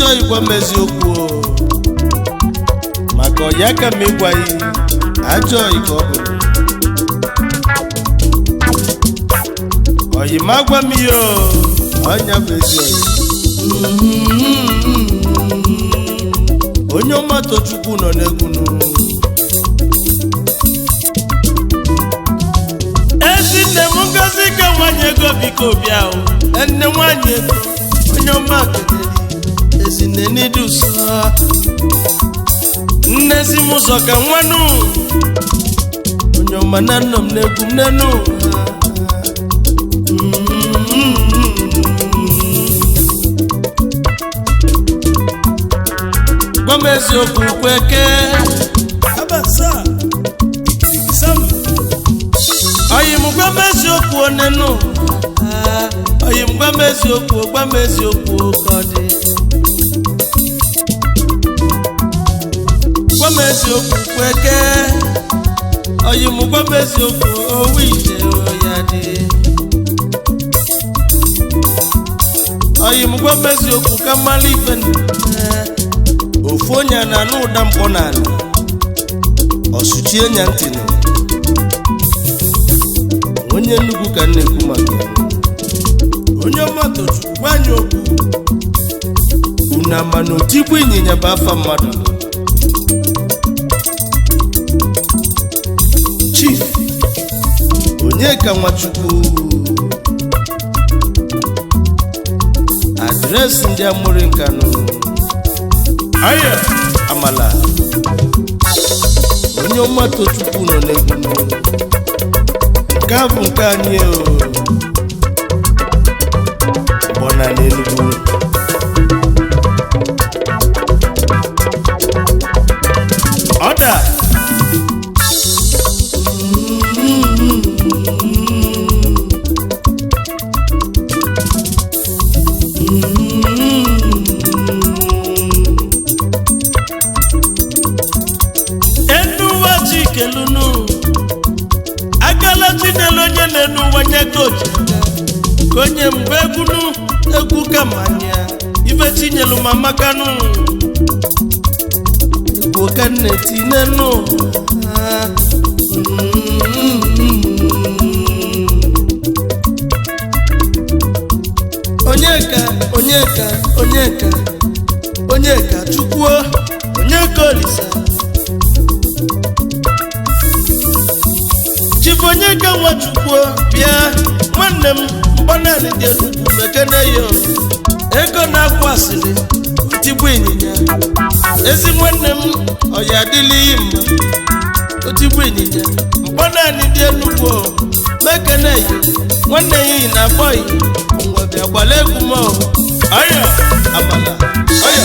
achọ igwa m eziokwu maka ọya ka m ịgwaghị ajọ ike ọ bụrụ oyi ma gwa m ihe ọnya bụ eziokwu onye ọmatọ Chukwu nọ n'egwu ezinne m ngozi ka nwanyị ego biko bịa nne nwanyị ego onye ọma kedere ezinne n'iduso nnezi m ụzọ ka nwanụ onye ọma na nọ m n'egwu m n'enu gwa m eziokwu kweke abasa oyi m gwa m eziokwu onenu oyi m gwa m eziokwu ka ọ dị gwa m eziokwu kweke oyi m gwa m eziokwu owu ije ya dị oyi m gwa m eziokwu ka mmalị ife ofu onye na-anụ ụda mkpọ n'ala ọsụchie nya ntị nụ onye nnukwu ka na-ekwu maka onye ọmatọ Chukwu gwa anyị okwu unu ama na otigbu ịnyịnya bụ afa mmadụ Chief Onyeka Nwachukwu adreesị ndị amụrụ nkanụ aya amala onye ọmatọ Chukwu nọ n'egwu nke a bụ nke anyị gbọna n'Enugu ọda enuwa chikelunu agala chinelo onye na-enu wanye goji konye mgbe egwu kamanya ife chinyelu mamakanu egwu ka nneti nenu Onyeka Chukwu Onyeka Olisa Chief Onyeka Nwachukwu bịa nwanne m mgbanali dị Enugu mekene yo ego na-akwasịrị otigbu ịnyịnya ezi nwanne m ọya adịlighị mma otigbu ịnyịnya mgbanali dị Enugu mekene yo nwanne ya na boy ngwa bịa gbala egwu m aya amala aya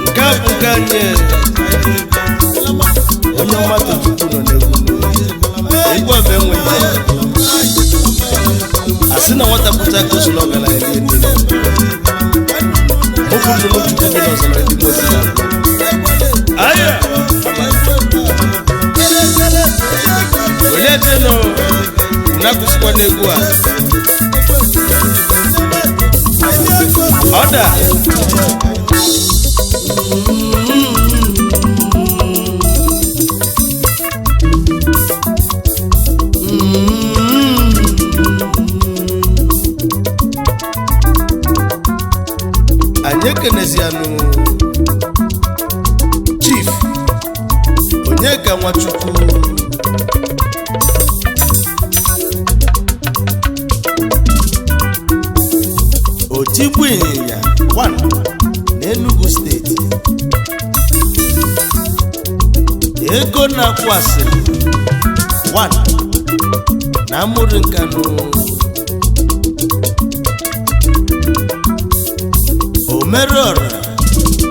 nke a bụ nke anyị onye ọmatọ Chukwu nọ n'egwu egwu a bụ enweghị asị na nwata pụta ka o so n'ọgala ya ihe niile okwu nnụnụ Chukwu gị n'ọzara ndị mozi aya olee tenụ na-akụsikwa n'egwu a ọda anyị ekenezianụ Chief Onyeka Nwachukwu otigbu ịnyịnya 1 n'Enugu steeti ego na-akwasịrị 1 na amụrụ nkanụ omerọra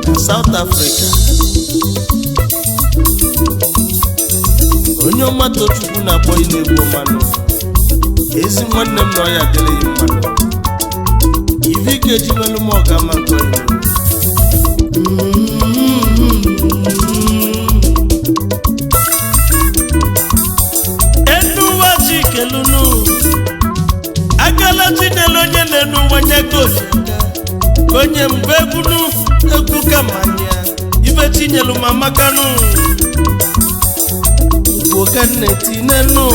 na South Africa onye ọmatọ Chukwu na-akpọ ịna-egbu mmanụ ezi nwanne m na ọya adịrịghị mmanụ ivike ejimelu m ọga ma nke onye enuwa chikelunu agala nyela onye na-enu nwanye goji onye mbụ egwu kamanya ife chinyelu ma makanu ugbo ka nne tinenu